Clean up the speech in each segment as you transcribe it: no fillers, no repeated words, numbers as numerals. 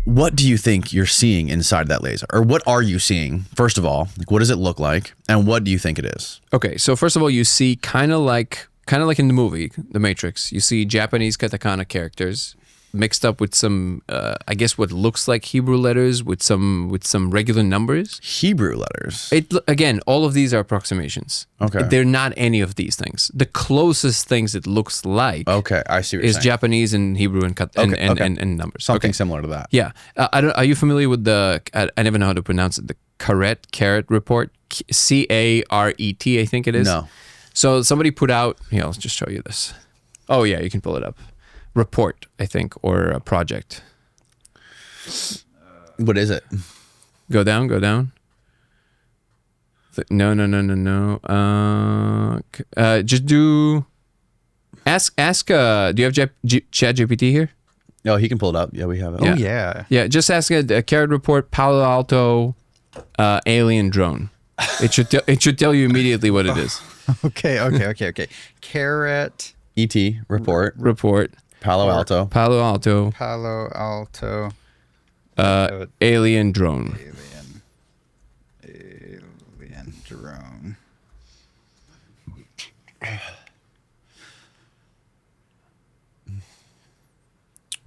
what do you think you're seeing inside that laser? Or what are you seeing, first of all? Like, what does it look like? And what do you think it is? Okay, so first of all, you see kind of like in the movie, The Matrix, you see Japanese katakana characters mixed up with some, I guess, what looks like Hebrew letters with some regular numbers. Hebrew letters. Again, all of these are approximations. Okay. They're not any of these things. The closest things it looks like. Okay, I see what you're is saying. Japanese and Hebrew and numbers. Something similar to that. Yeah. Are you familiar with I never know how to pronounce it. The Caret report. CARET, I think it is. No. So somebody put out. Here, I'll just show you this. Oh yeah, you can pull it up. Report, I think, or a project. What is it? Go down. No. Just do. Ask. Do you have Chat GPT here? Oh, he can pull it up. Yeah, we have it. Oh yeah. Yeah. Just ask a Carrot report. Palo Alto alien drone. It should tell you immediately what it is. Okay. Carrot. ET report. Palo Alto. Alien drone. Alien drone.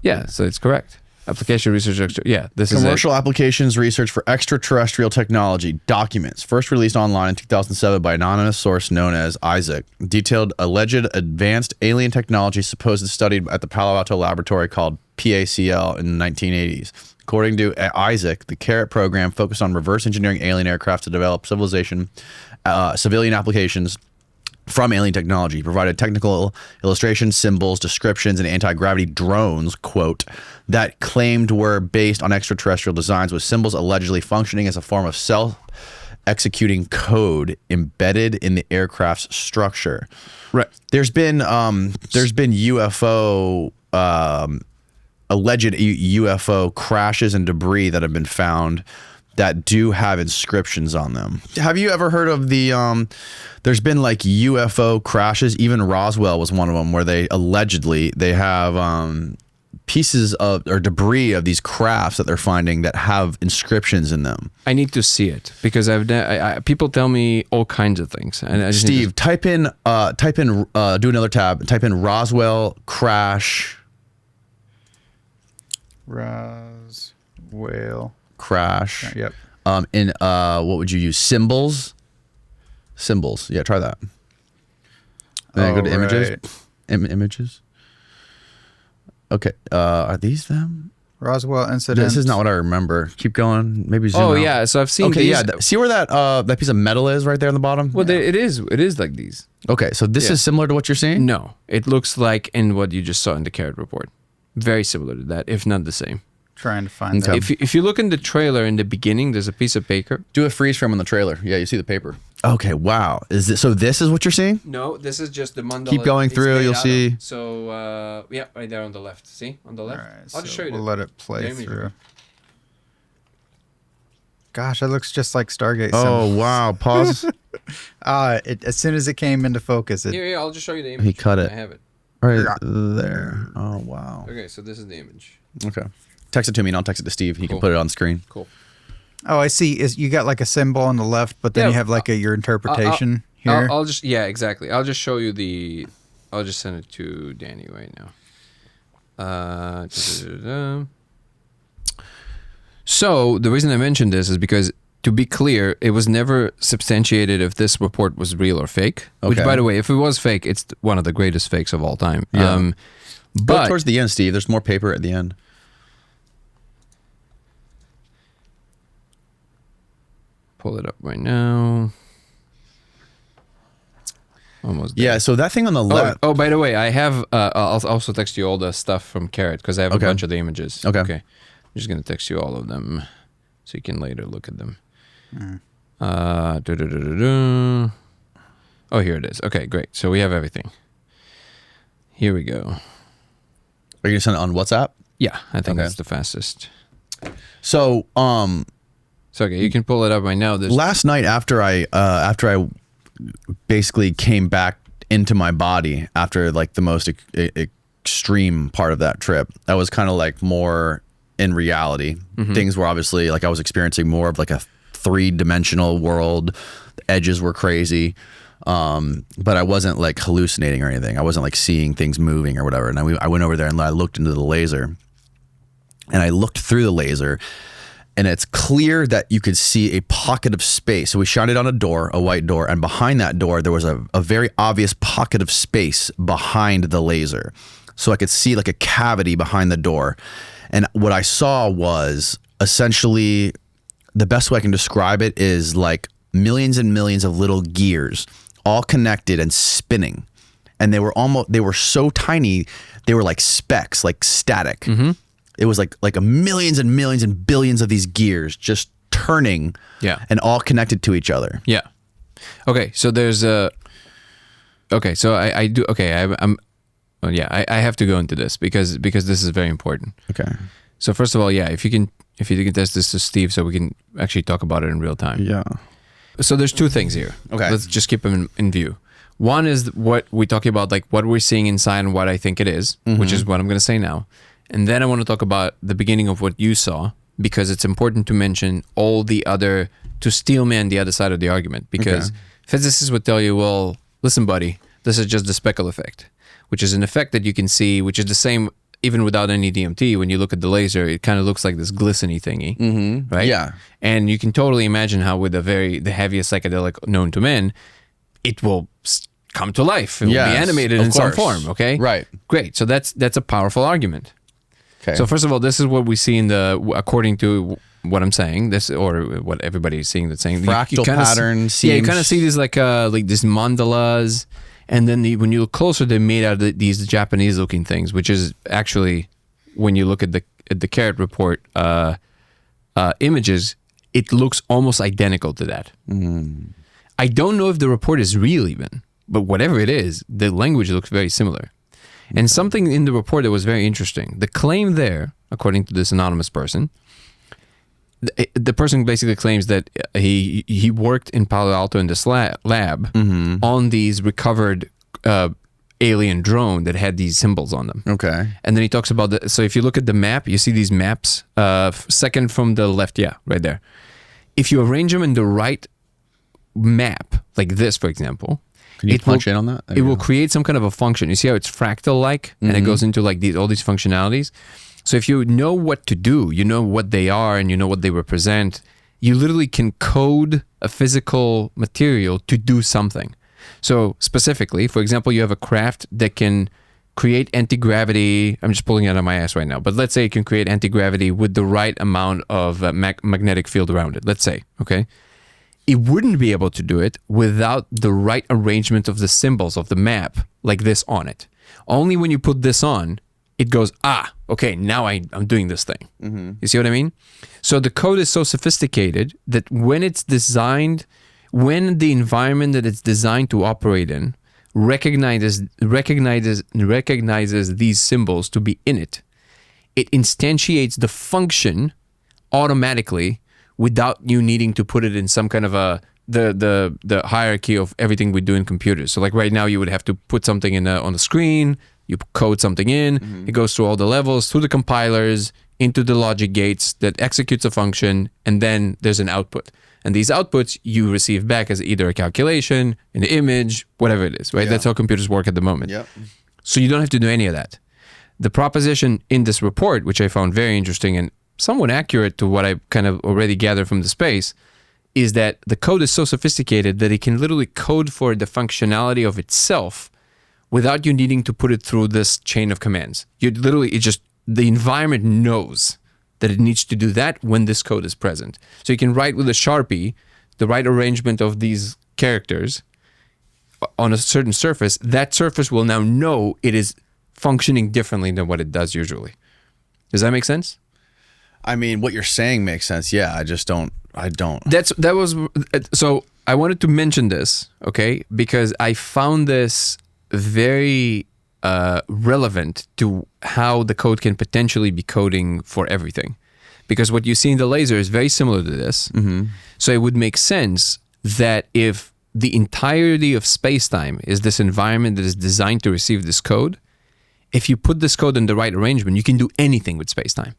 Yeah, so it's correct. Application research. Yeah, this is Commercial applications research for extraterrestrial technology documents, first released online in 2007 by an anonymous source known as Isaac, detailed alleged advanced alien technology supposedly studied at the Palo Alto laboratory called PACL in the 1980s. According to Isaac, the Carrot program focused on reverse engineering alien aircraft to develop civilian applications from alien technology. He provided technical illustrations, symbols, descriptions, and anti-gravity drones, quote, that claimed were based on extraterrestrial designs, with symbols allegedly functioning as a form of self-executing code embedded in the aircraft's structure. right. There's been UFO alleged UFO crashes and debris that have been found that do have inscriptions on them. Have you ever heard of there's been like UFO crashes, even Roswell was one of them, where they have pieces of or debris of these crafts that they're finding that have inscriptions in them. I need to see it because people tell me all kinds of things. And I just Steve, type in do another tab, type in Roswell crash. Roswell Crash. Yep. In what would you use? Symbols. Yeah, try that. Then go to images. Right. Images. Okay. Are these them? Roswell incident. This is not what I remember. Keep going. Maybe zoom out. yeah. So I've seen. Okay. these. Yeah. See where that piece of metal is right there on the bottom? Well, it is like these. Okay. So this is similar to what you're seeing? No, it looks like in what you just saw in the Carrot report. Very similar to that, if not the same. Trying to find Okay. that. If you look in the trailer in the beginning, there's a piece of paper. Do a freeze frame on the trailer. Yeah, you see the paper. Okay. Wow. So this is what you're seeing? No, this is just the mandala. Keep going it's through, made you'll out see. of. So yeah, right there on the left. See on the All left. right, I'll just so show you. we'll the- let it play the image. through. Gosh, that looks just like Stargate. Oh, wow. Pause. As soon as it came into focus, it Here, I'll just show you the image. He cut it. I have it. Right there. Oh, wow. Okay, so this is the image. Okay. Text it to me and I'll text it to Steve. He can Cool. put it on the screen. Cool. Oh, I see. You got like a symbol on the left, but then Yeah, you have like your interpretation here. I'll just exactly. I'll just show you I'll just send it to Danny right now. So the reason I mentioned this is because, to be clear, it was never substantiated if this report was real or fake. Which, Okay. by the way, if it was fake, it's one of the greatest fakes of all time. Yeah. Go But towards the end, Steve. There's more paper at the end. pull it up right now. Almost there. Yeah, so that thing on the left. Oh, by the way, I have. I'll also text you all the stuff from Carrot because I have Okay. a bunch of the images. Okay. I'm just gonna text you all of them, so you can later look at them. Oh, here it is. Okay, great. So we have everything. Here we go. Are you going to send it on WhatsApp? Yeah, I think Okay. that's the fastest. So, So okay, you can pull it up right now. There's last night after I basically came back into my body after like the most extreme part of that trip, I was kind of like more in reality. Things were obviously like I was experiencing more of like a 3-dimensional world. The edges were crazy. But I wasn't like hallucinating or anything. I wasn't like seeing things moving or whatever. And I went over there and I looked into the laser, and I looked through the laser, and it's clear that you could see a pocket of space. So we shined it on a door, a white door, and behind that door, there was a very obvious pocket of space behind the laser. So I could see like a cavity behind the door. And what I saw was essentially, the best way I can describe it is like millions and millions of little gears all connected and spinning. And they were so tiny, they were like specks, like static. It was like a millions and millions and billions of these gears just turning and all connected to each other. Yeah. Okay, so there's a... Okay, so I do... Okay, I have to go into this because this is very important. Okay. So first of all, if you can test this to Steve so we can actually talk about it in real time. Yeah. So there's two things here. Okay. Let's just keep them in view. One is what we're talking about, like what we're seeing inside and what I think it is, which is what I'm going to say now. And then I want to talk about the beginning of what you saw, because it's important to mention all the other, to steelman the other side of the argument. Because physicists would tell you, well, listen, buddy, this is just the speckle effect, which is an effect that you can see, which is the same even without any DMT. When you look at the laser, it kind of looks like this glistening thingy, right? Yeah. And you can totally imagine how with the heaviest psychedelic known to men, it will come to life. It will be animated in some form, okay? Right. Great. So that's a powerful argument. Okay. So first of all, this is what we see according to what I'm saying, this or what everybody is seeing that's saying. Fractal patterns. You kind of see these like these mandalas. And then when you look closer, they're made out of these Japanese-looking things, which is actually, when you look at the Carrot Report images, it looks almost identical to that. I don't know if the report is real even, but whatever it is, the language looks very similar. And something in the report that was very interesting, the claim there, according to this anonymous person, the person basically claims that he worked in Palo Alto in this lab on these recovered alien drone that had these symbols on them. Okay. And then he talks about so if you look at the map, you see these maps, second from the left, right there. If you arrange them in the right map, like this, for example, can you punch in on that? It will create some kind of a function. You see how it's fractal-like, and it goes into like all these functionalities. So if you know what to do, you know what they are, and you know what they represent, you literally can code a physical material to do something. So specifically, for example, you have a craft that can create anti-gravity. I'm just pulling it out of my ass right now, but let's say it can create anti-gravity with the right amount of magnetic field around it. Let's say, okay? It wouldn't be able to do it without the right arrangement of the symbols of the map, like this on it. Only when you put this on, it goes, okay, now I'm doing this thing. You see what I mean? So the code is so sophisticated that when it's designed, when the environment that it's designed to operate in recognizes these symbols to be in it, it instantiates the function automatically without you needing to put it in some kind of the hierarchy of everything we do in computers. So like right now you would have to put something on the screen, you code something in, it goes through all the levels, through the compilers, into the logic gates that executes a function, and then there's an output. And these outputs you receive back as either a calculation, an image, whatever it is, right? Yeah. That's how computers work at the moment. Yep. So you don't have to do any of that. The proposition in this report, which I found very interesting and somewhat accurate to what I kind of already gathered from the space, is that the code is so sophisticated that it can literally code for the functionality of itself without you needing to put it through this chain of commands. The environment knows that it needs to do that when this code is present. So you can write with a Sharpie the right arrangement of these characters on a certain surface. That surface will now know it is functioning differently than what it does usually. Does that make sense? I mean, what you're saying makes sense. Yeah, I don't. So I wanted to mention this, okay? Because I found this very relevant to how the code can potentially be coding for everything. Because what you see in the laser is very similar to this. So it would make sense that if the entirety of space-time is this environment that is designed to receive this code, if you put this code in the right arrangement, you can do anything with space-time.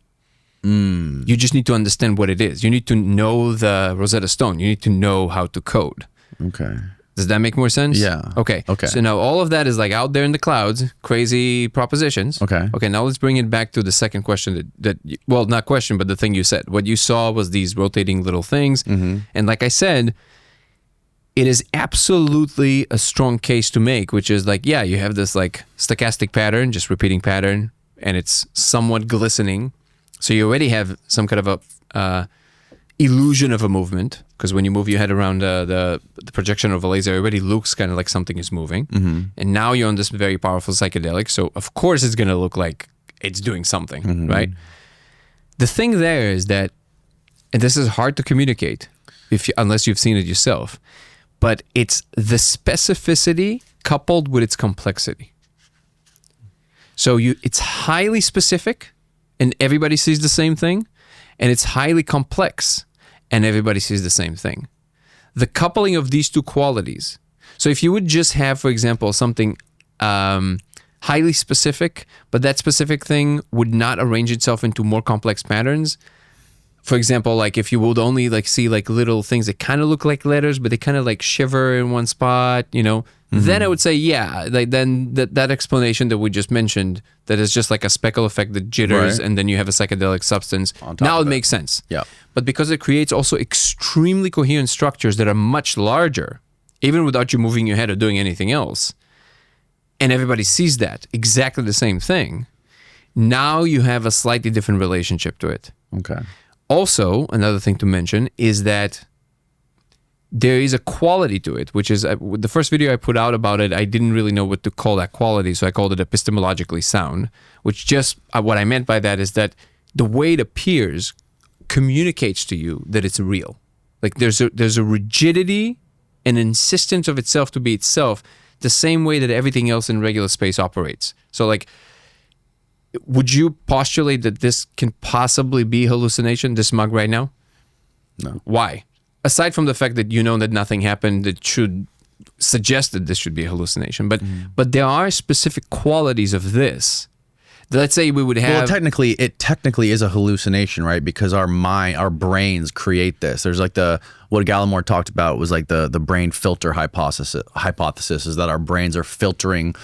You just need to understand what it is. You need to know the Rosetta Stone. You need to know how to code. Okay. Does that make more sense? Yeah. Okay. Okay. So now all of that is like out there in the clouds, crazy propositions. Okay. Okay. Now let's bring it back to the second question well, not question, but the thing you said. What you saw was these rotating little things. And like I said, it is absolutely a strong case to make, which is like, yeah, you have this like stochastic pattern, just repeating pattern, and it's somewhat glistening. So you already have some kind of a illusion of a movement, because when you move your head around the projection of a laser, it already looks kind of like something is moving. And now you're on this very powerful psychedelic, so of course it's going to look like it's doing something, right? The thing there is that, and this is hard to communicate unless you've seen it yourself, but it's the specificity coupled with its complexity. So it's highly specific, and everybody sees the same thing, and it's highly complex, and everybody sees the same thing. The coupling of these two qualities. So if you would just have, for example, something highly specific, but that specific thing would not arrange itself into more complex patterns. For example, like if you would only like see like little things that kind of look like letters, but they kind of like shiver in one spot, then I would say, yeah, like then that explanation that we just mentioned, that is just like a speckle effect that jitters, Right. and then you have a psychedelic substance. Now it makes sense. Yeah. But because it creates also extremely coherent structures that are much larger, even without you moving your head or doing anything else, and everybody sees that, exactly the same thing, now you have a slightly different relationship to it. Okay. Also, another thing to mention is that there is a quality to it, which is the first video I put out about it, I didn't really know what to call that quality, so I called it epistemologically sound, which just what I meant by that is that the way it appears communicates to you that it's real. Like there's a rigidity and insistence of itself to be itself, the same way that everything else in regular space operates. So like, would you postulate that this can possibly be hallucination, this mug right now? No. Why? Aside from the fact that you know that nothing happened that should suggest that this should be a hallucination, but there are specific qualities of this. Let's say we would have... Well, it technically is a hallucination, right? Because our brains create this. There's like what Gallimore talked about was like the brain filter hypothesis is that our brains are filtering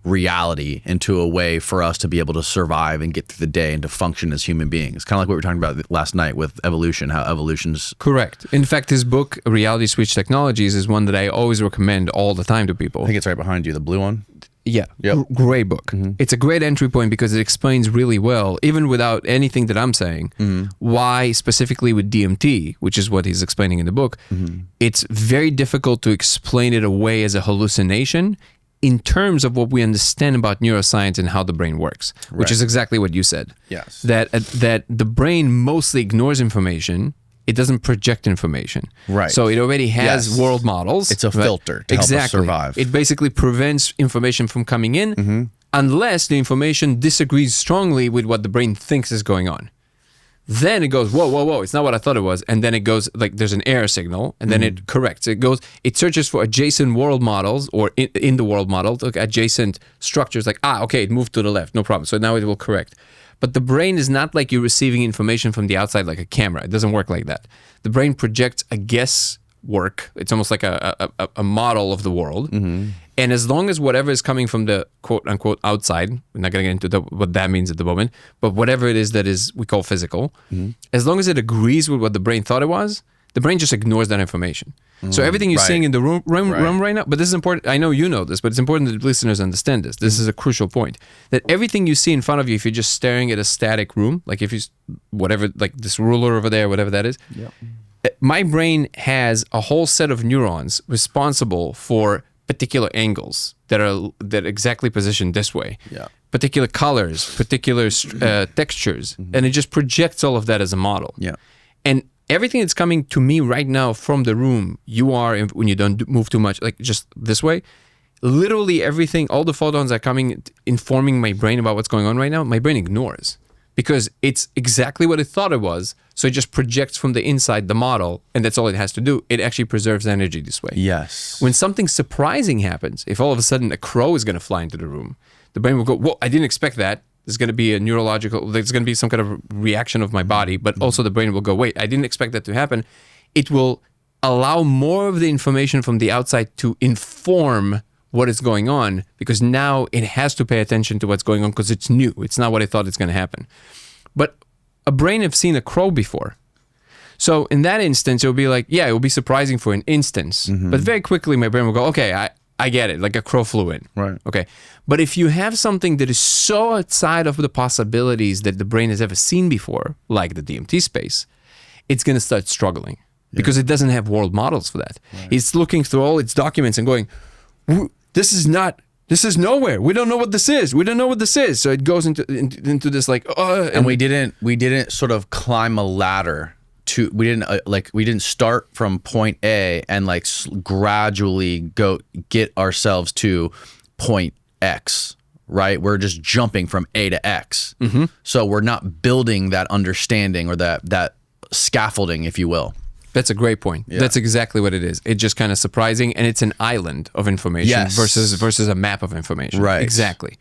reality into a way for us to be able to survive and get through the day and to function as human beings. Kind of like what we were talking about last night with evolution, how evolution's... Correct. In fact, his book, Reality Switch Technologies, is one that I always recommend all the time to people. I think it's right behind you, the blue one. Yeah, Yep. Great book. It's a great entry point because it explains really well, even without anything that I'm saying, why specifically with DMT, which is what he's explaining in the book, it's very difficult to explain it away as a hallucination in terms of what we understand about neuroscience and how the brain works, which Right. is exactly what you said. Yes. That the brain mostly ignores information. It doesn't project information. Right. So it already has Yes. world models. It's a right? filter to help us survive. It basically prevents information from coming in unless the information disagrees strongly with what the brain thinks is going on. Then it goes, whoa, it's not what I thought it was. And then it goes, like, there's an error signal, and then it corrects. It searches for adjacent world models, or in the world model, like adjacent structures, like, okay, it moved to the left, no problem. So now it will correct. But the brain is not like you're receiving information from the outside like a camera. It doesn't work like that. The brain projects a guesswork. It's almost like a model of the world. And as long as whatever is coming from the quote unquote outside, we're not going to get into what that means at the moment, but whatever it is that is we call physical, as long as it agrees with what the brain thought it was, the brain just ignores that information. So everything you're Right. seeing in the room right now, but this is important. I know you know this, but it's important that listeners understand this. This is a crucial point. That everything you see in front of you, if you're just staring at a static room, like if you, whatever, like this ruler over there, whatever that is, my brain has a whole set of neurons responsible for particular angles that exactly positioned this way. Yeah. Particular colors, particular textures, and it just projects all of that as a model. Yeah. And everything that's coming to me right now from the room, you are, when you don't move too much, like just this way, literally everything, all the photons are coming, informing my brain about what's going on right now, my brain ignores. Because it's exactly what it thought it was, so it just projects from the inside the model, and that's all it has to do. It actually preserves energy this way. Yes. When something surprising happens, if all of a sudden a crow is going to fly into the room, the brain will go, whoa, I didn't expect that. There's going to be a neurological, there's going to be some kind of reaction of my body, but also the brain will go, wait, I didn't expect that to happen. It will allow more of the information from the outside to inform what is going on, because now it has to pay attention to what's going on because it's new. It's not what I thought is going to happen. But a brain have seen a crow before. So in that instance, it will be like, yeah, it will be surprising for an instance. But very quickly, my brain will go, okay, I get it. Like a crow flew in. Right. Okay. But if you have something that is so outside of the possibilities that the brain has ever seen before, like the DMT space, it's going to start struggling because it doesn't have world models for that. Right. It's looking through all its documents and going, this is nowhere. We don't know what this is. We don't know what this is. So it goes into this like, and we didn't sort of climb a ladder. We didn't start from point A and like gradually get ourselves to point X, right? We're just jumping from A to X. So we're not building that understanding or that scaffolding, if you will. That's a great point. Yeah. That's exactly what it is. It's just kind of surprising, and it's an island of information versus a map of information. Right. Exactly.